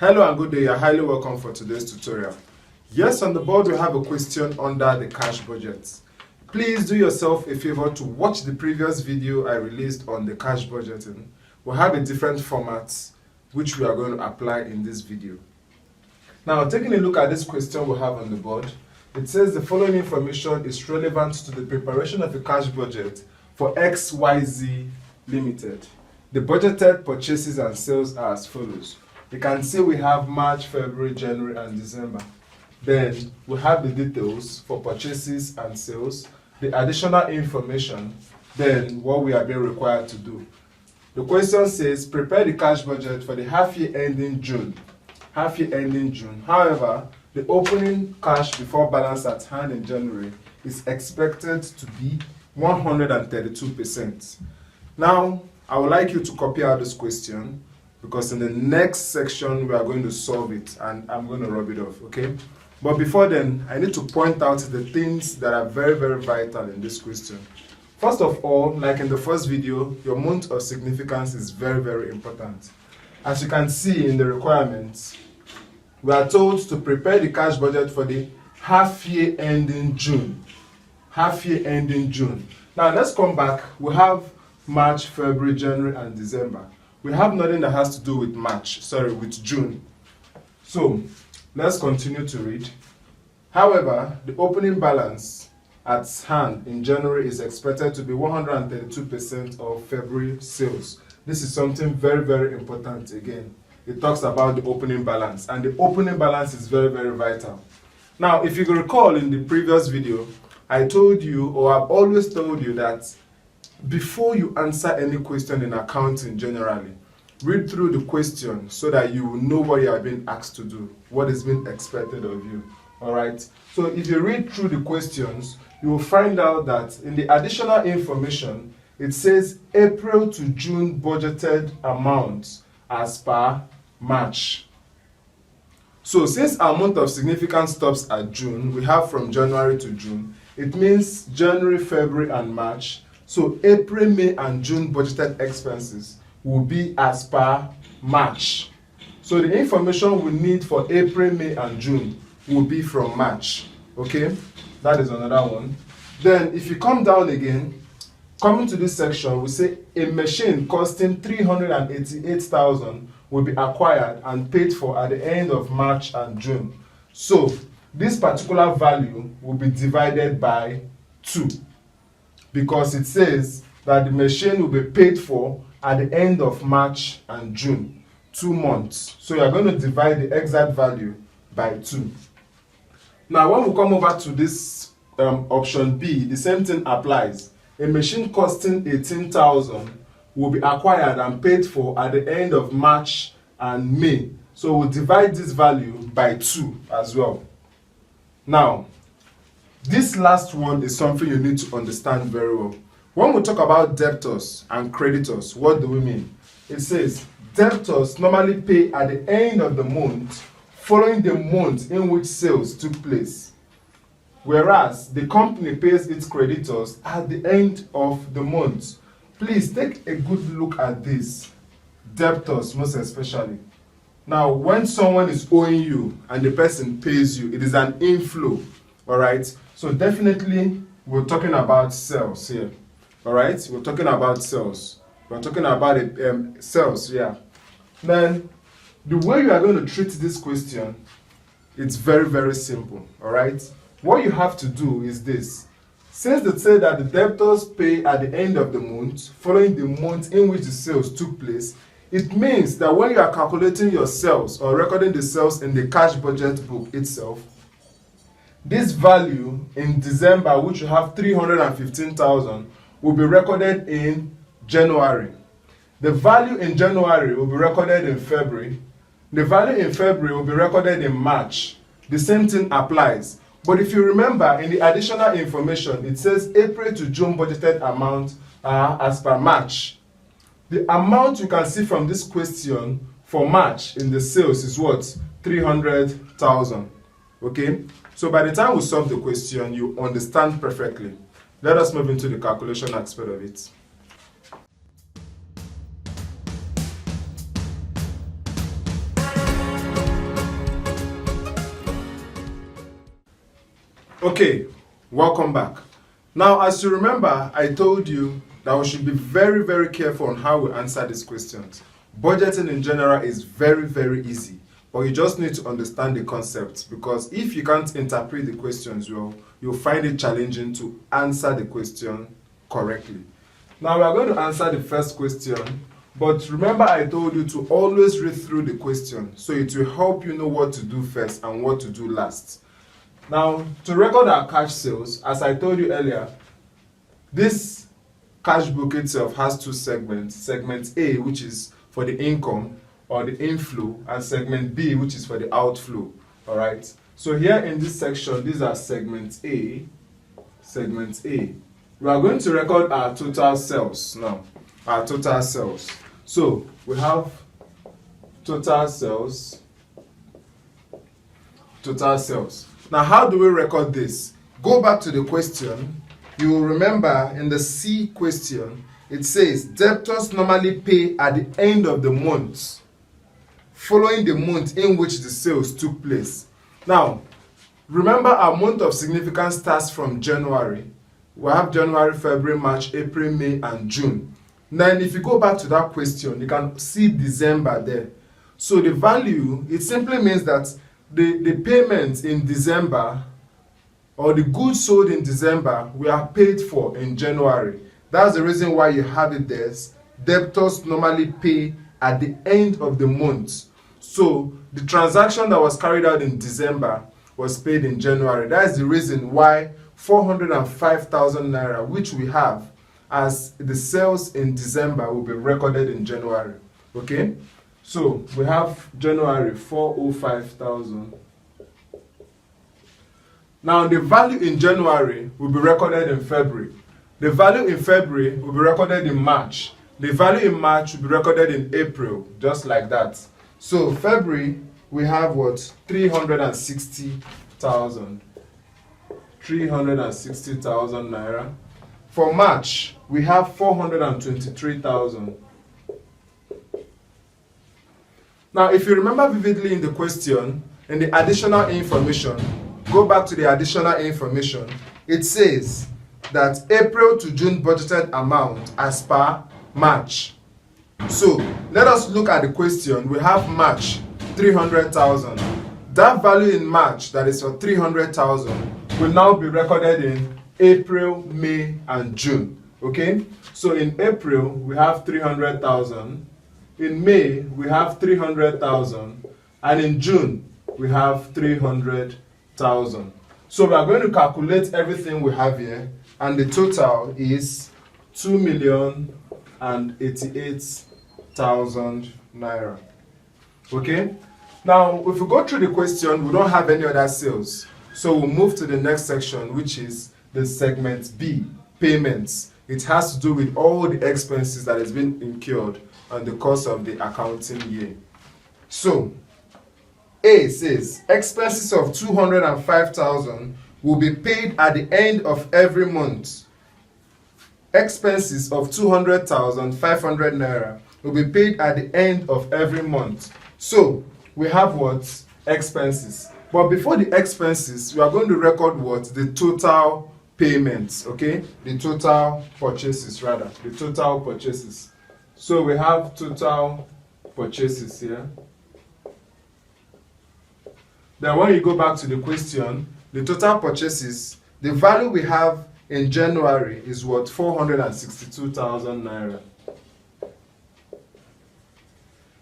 Hello and good day, you're highly welcome for today's tutorial. Yes, on the board we have a question under the cash budget. Please do yourself a favor to watch the previous video I released on the cash budgeting. We have a different format which we are going to apply in this video. Now, taking a look at this question we have on the board, it says the following information is relevant to the preparation of a cash budget for XYZ Limited. The budgeted purchases and sales are as follows. You can see we have March, February, January, and December. Then we have the details for purchases and sales, the additional information, then what we are being required to do. The question says, prepare the cash budget for the half year ending June. However, the opening cash before balance at hand in January is expected to be 132%. Now, I would like you to copy out this question because in the next section we are going to solve it and I'm going to rub it off, okay? But before then, I need to point out the things that are very, very vital in this question. First of all, like in the first video, your month of significance is very, very important. As you can see in the requirements, we are told to prepare the cash budget for the half year ending June. Now let's come back. We have March, February, January, and December. We have nothing that has to do with with June. So let's continue to read. However, the opening balance at hand in January is expected to be 132% of February sales. This is something very, very important again. It talks about the opening balance, and the opening balance is very, very vital. Now, if you can recall in the previous video, I told you, or I've always told you that before you answer any question in accounting generally, read through the question so that you will know what you are being asked to do, what is being expected of you. Alright? So if you read through the questions, you will find out that in the additional information, it says April to June budgeted amounts as per March. So since our month of significance stops at June, we have from January to June, it means January, February, and March. So April, May, and June budgeted expenses will be as per March. So the information we need for April, May, and June will be from March. Okay, that is another one. Then if you come down again, coming to this section, we say a machine costing 388,000 will be acquired and paid for at the end of March and June. So this particular value will be divided by 2 because it says that the machine will be paid for at the end of March and June, 2 months. So you are going to divide the exact value by 2. Now when we come over to this option B, the same thing applies. A machine costing 18,000 will be acquired and paid for at the end of March and May. So we'll divide this value by 2 as well. Now, this last one is something you need to understand very well. When we talk about debtors and creditors, what do we mean? It says debtors normally pay at the end of the month following the month in which sales took place, whereas the company pays its creditors at the end of the month. Please take a good look at this, debtors most especially. Now, when someone is owing you and the person pays you, it is an inflow, all right? So definitely we're talking about sales here, all right? We're talking about sales. We're talking about sales, yeah. Then the way you are going to treat this question, it's very, very simple, all right? What you have to do is this. Since they say that the debtors pay at the end of the month, following the month in which the sales took place, it means that when you are calculating your sales or recording the sales in the cash budget book itself, this value in December, which you have 315,000, will be recorded in January. The value in January will be recorded in February. The value in February will be recorded in March. The same thing applies. But if you remember, in the additional information, it says April to June budgeted amount as per March. The amount you can see from this question for March in the sales is what? 300,000. Okay? So by the time we solve the question, you understand perfectly. Let us move into the calculation aspect of it. Okay, welcome back. Now, as you remember, I told you that we should be very, very careful on how we answer these questions. Budgeting in general is very, very easy, but you just need to understand the concepts, because if you can't interpret the questions well, you'll find it challenging to answer the question correctly. Now, we are going to answer the first question, but remember I told you to always read through the question, so it will help you know what to do first and what to do last. Now, to record our cash sales, as I told you earlier, this cash book itself has two segments. Segment A, which is for the income or the inflow, and segment B, which is for the outflow. All right. So here in this section, these are segment A. Segment A. We are going to record our total sales now. Our total sales. So we have total sales. Total sales. Now, how do we record this? Go back to the question. You will remember in the C question, it says debtors normally pay at the end of the month, following the month in which the sales took place. Now, remember our month of significance starts from January. We have January, February, March, April, May, and June. Then if you go back to that question, you can see December there. So the value, it simply means that the payments in December, or the goods sold in December, we are paid for in January. That's the reason why you have it there. Debtors normally pay at the end of the month. So the transaction that was carried out in December was paid in January. That is the reason why 405,000 naira, which we have as the sales in December, will be recorded in January. Okay? So we have January 405,000. Now the value in January will be recorded in February. The value in February will be recorded in March. The value in March will be recorded in April, just like that. So February, we have what? 360,000. 360,000 naira. For March, we have 423,000. Now, if you remember vividly in the question, in the additional information, go back to the additional information, it says that April to June budgeted amount as per March. So, let us look at the question. We have March, 300,000. That value in March, that is for 300,000, will now be recorded in April, May, and June. Okay? So, in April, we have 300,000. In May, we have 300,000. And in June, we have 300,000. So we are going to calculate everything we have here, and the total is 2,088,000 naira. Okay? Now, if we go through the question, we don't have any other sales. So we'll move to the next section, which is the segment B, payments. It has to do with all the expenses that has been incurred on the course of the accounting year. So, A says expenses of 205,000 will be paid at the end of every month. Expenses of 200,500 naira will be paid at the end of every month. So we have what? Expenses. But before the expenses, we are going to record what? The total payments, okay? The total purchases, rather. The total purchases. So we have total purchases here. Then when you go back to the question, the total purchases, the value we have in January is what? 462,000 naira.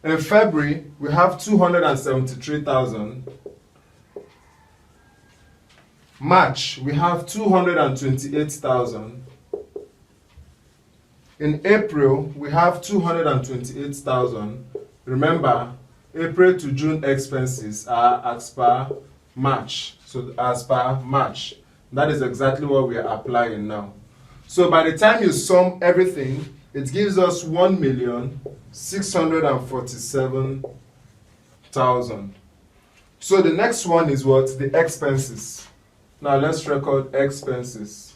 In February, we have 273,000. March, we have 228,000. In April, we have 228,000. Remember, April to June expenses are as per March. So as per March, that is exactly what we are applying now. So by the time you sum everything, it gives us 1,647,000. So the next one is what? The expenses. Now let's record expenses.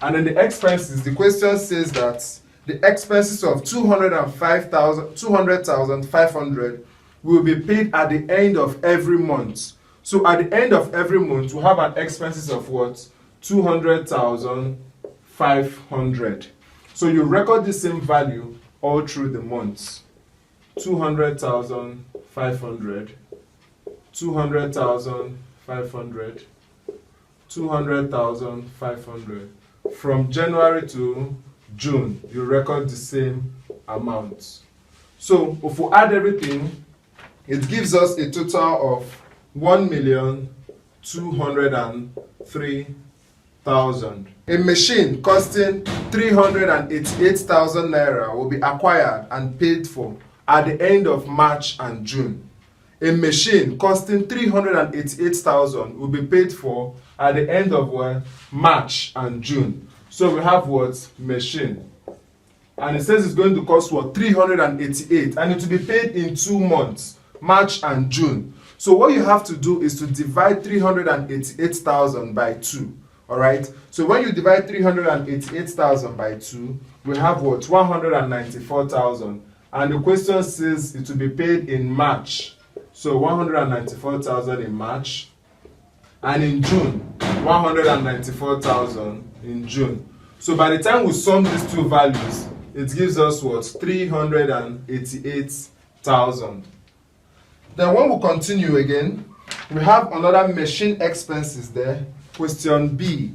And in the expenses, the question says that the expenses of 200,500 will be paid at the end of every month. So at the end of every month, we have an expenses of what? 200,500. So you record the same value all through the months. 200,500, 200,500, 200,500. From January to June, you record the same amount. So if we add everything, it gives us a total of 1,203,000. A machine costing 388,000 naira will be acquired and paid for at the end of March and June. A machine costing 388,000 will be paid for at the end of March and June. So we have what? Machine. And it says it's going to cost what? 388, and it will be paid in 2 months, March and June. So what you have to do is to divide 388,000 by 2. Alright? So when you divide 388,000 by 2, we have what? 194,000. And the question says it will be paid in March. So 194,000 in March. And in June, 194,000 in June. So by the time we sum these two values, it gives us what? 388,000. Then when we continue again, we have another machine expenses there. Question B.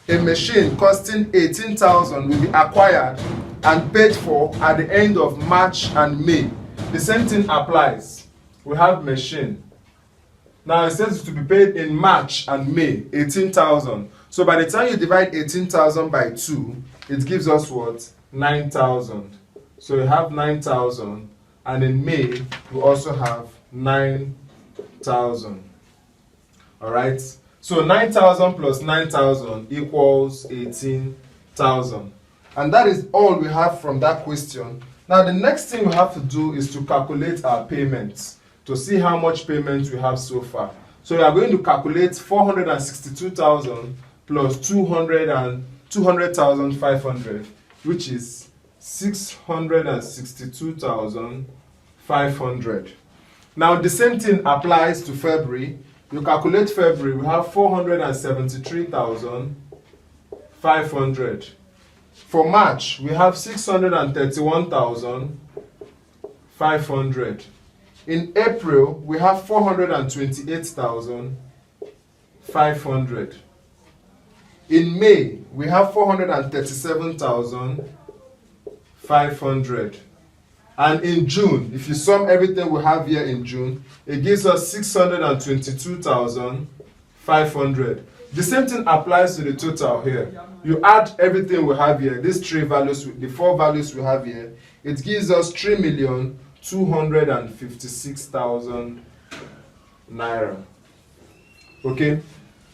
A machine costing 18,000 will be acquired and paid for at the end of March and May. The same thing applies. We have machine. Now it says to be paid in March and May, 18,000. So by the time you divide 18,000 by 2, it gives us what? 9,000. So you have 9,000, and in May we also have 9,000. Alright? So 9,000 plus 9,000 equals 18,000. And that is all we have from that question. Now the next thing we have to do is to calculate our payments to see how much payments we have so far. So we are going to calculate 462,000 plus 200,500, which is 662,500. Now the same thing applies to February. You calculate February, we have 473,500. For March, we have 631,500. In April, we have 428,500. In May, we have 437,500. And in June, if you sum everything we have here in June, it gives us 622,500. The same thing applies to the total here. You add everything we have here, these three values, the four values we have here, it gives us 3,256,000 naira. Okay?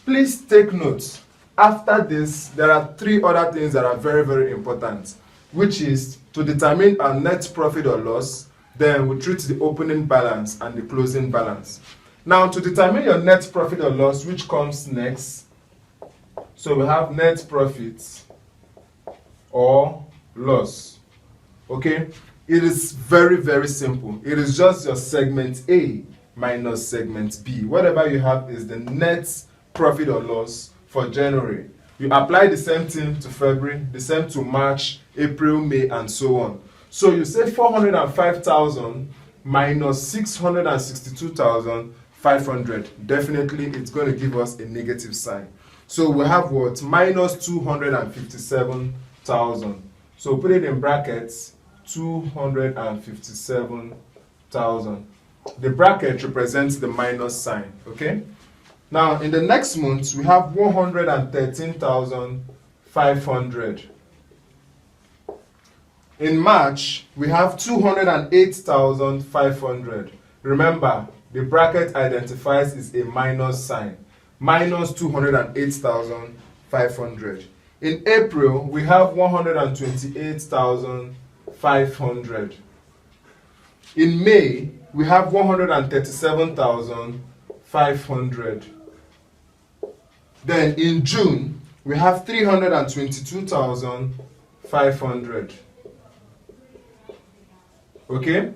Please take note. After this, there are three other things that are very, very important, which is to determine our net profit or loss. Then we treat the opening balance and the closing balance. Now, to determine your net profit or loss, which comes next, so we have net profit or loss. Okay? It is very, very simple. It is just your segment A minus segment B. Whatever you have is the net profit or loss for January. You apply the same thing to February, the same to March, April, May, and so on. So you say 405,000 minus 662,500. Definitely, it's going to give us a negative sign. So we have what? Minus 257,000. So put it in brackets, 257,000. The bracket represents the minus sign, okay? Now, in the next month, we have 113,500. In March, we have 208,500. Remember, the bracket identifies is a minus sign. Minus 208,500. In April, we have 128,500. In May, we have 137,500. Then in June, we have 322,500. Okay?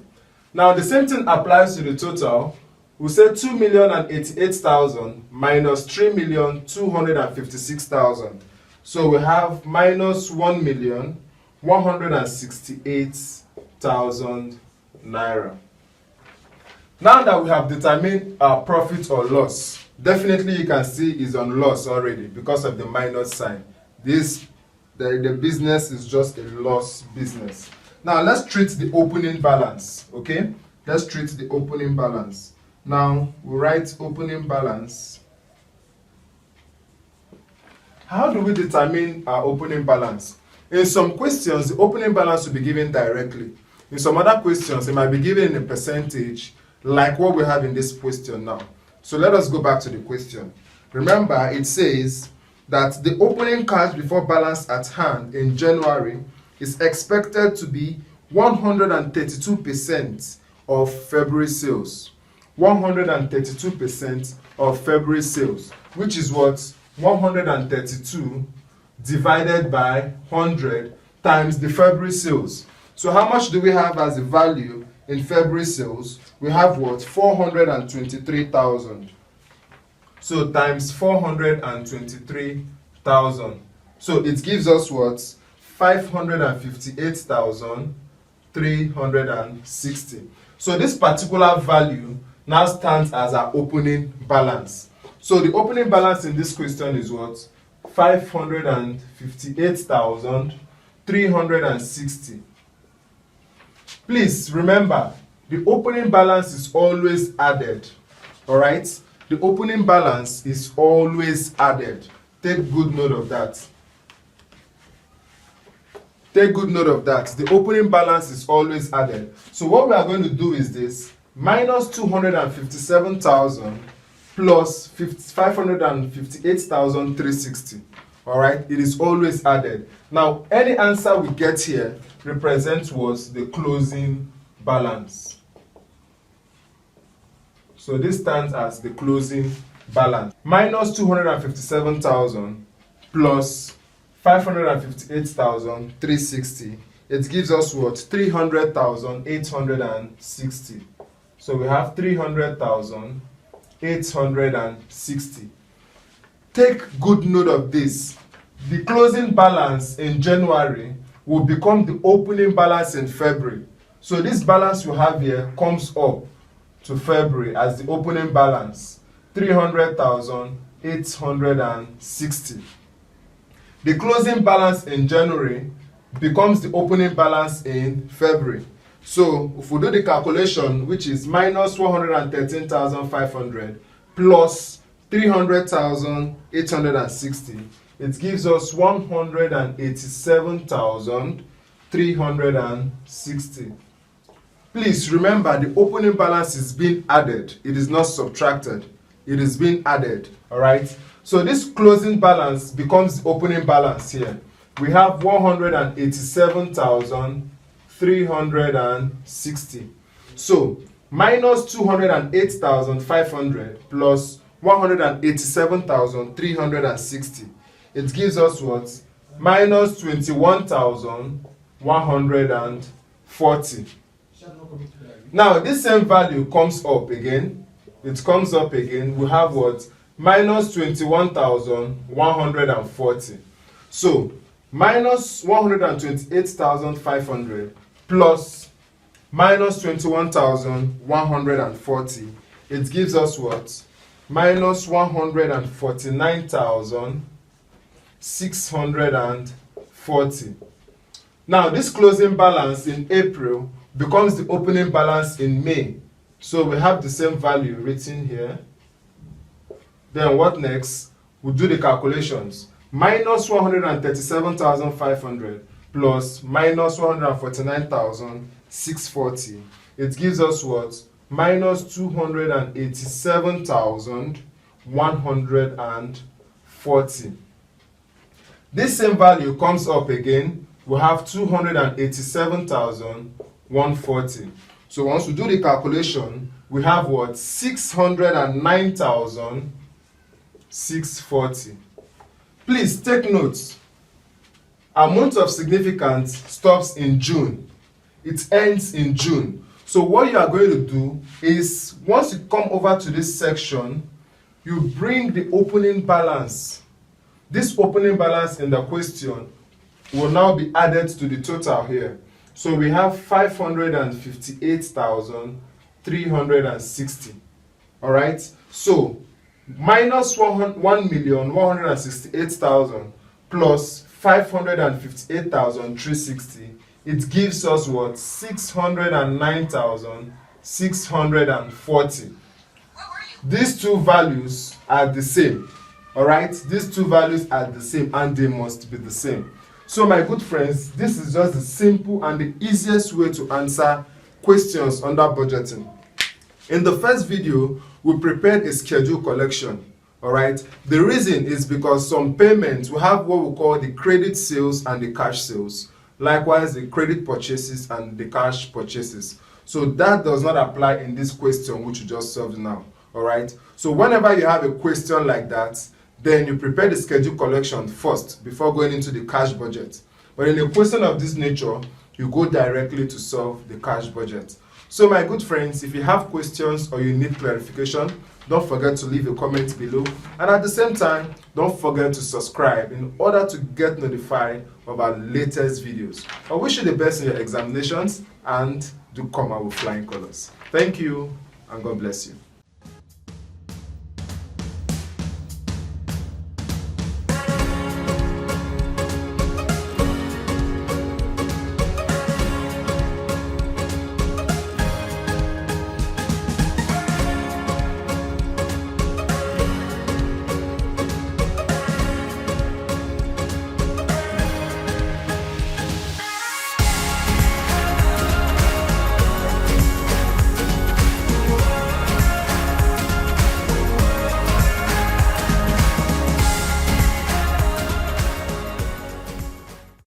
Now the same thing applies to the total. We say 2,088,000 minus 3,256,000. So we have minus 1,168,000 naira. Now that we have determined our profit or loss, definitely you can see is on loss already because of the minus sign. The business is just a loss business. Now let's treat the opening balance, okay? Let's treat the opening balance. Now we write opening balance. How do we determine our opening balance? In some questions, the opening balance will be given directly. In some other questions, it might be given in a percentage, like what we have in this question now. So let us go back to the question. Remember, it says that the opening cash before balance at hand in January is expected to be 132% of February sales. 132% of February sales, which is what? 132 divided by 100 times the February sales. So how much do we have as a value in February sales? We have what? 423,000. So times 423,000. So it gives us what? 558,360. So this particular value now stands as our opening balance. So the opening balance in this question is what? 558,360. Please remember, the opening balance is always added. Alright? The opening balance is always added. Take good note of that. Take good note of that. The opening balance is always added. So what we are going to do is this: minus 257,000 plus 558,360. All right, it is always added. Now, any answer we get here represents was the closing balance. So this stands as the closing balance. Minus 257,000 plus 558,360. It gives us what? 300,860. So we have 300,860. Take good note of this. The closing balance in January will become the opening balance in February. So this balance you have here comes up to February as the opening balance, 300,860. The closing balance in January becomes the opening balance in February. So if we do the calculation, which is minus 113,500 plus 300,860, it gives us 187,360. Please remember, the opening balance is being added. It is not subtracted. It is being added. All right. So this closing balance becomes the opening balance here. We have 187,360. So minus 208,500 plus 187,360. It gives us what? Minus 21,140. Now this same value comes up again. It comes up again. We have what? Minus 21,140. So minus 128,500 plus minus 21,140. It gives us what? Minus 149,640. Now this closing balance in April becomes the opening balance in May. So we have the same value written here. Then what next? We'll do the calculations. Minus 137,500 plus minus 149,640. It gives us what? Minus 287,140. This same value comes up again. We have 287,140. So once we do the calculation, we have what? 609,640. Please take notes. Our month of significance stops in June. It ends in June. So what you are going to do is, once you come over to this section, you bring the opening balance. This opening balance in the question will now be added to the total here. So we have 558,360. All right. So minus 1,168,000 plus 558,360. It gives us what? 609,640. These two values are the same. All right. These two values are the same, and they must be the same. So my good friends, this is just the simple and the easiest way to answer questions under budgeting. In the first video, we prepared a schedule collection. All right. The reason is because some payments, we have what we call the credit sales and the cash sales. Likewise, the credit purchases and the cash purchases. So that does not apply in this question which you just solved now. All right. So whenever you have a question like that, then you prepare the schedule collection first before going into the cash budget. But in a question of this nature, you go directly to solve the cash budget. So my good friends, if you have questions or you need clarification, don't forget to leave a comment below. And at the same time, don't forget to subscribe in order to get notified of our latest videos. I wish you the best in your examinations, and do come out with flying colors. Thank you, and God bless you.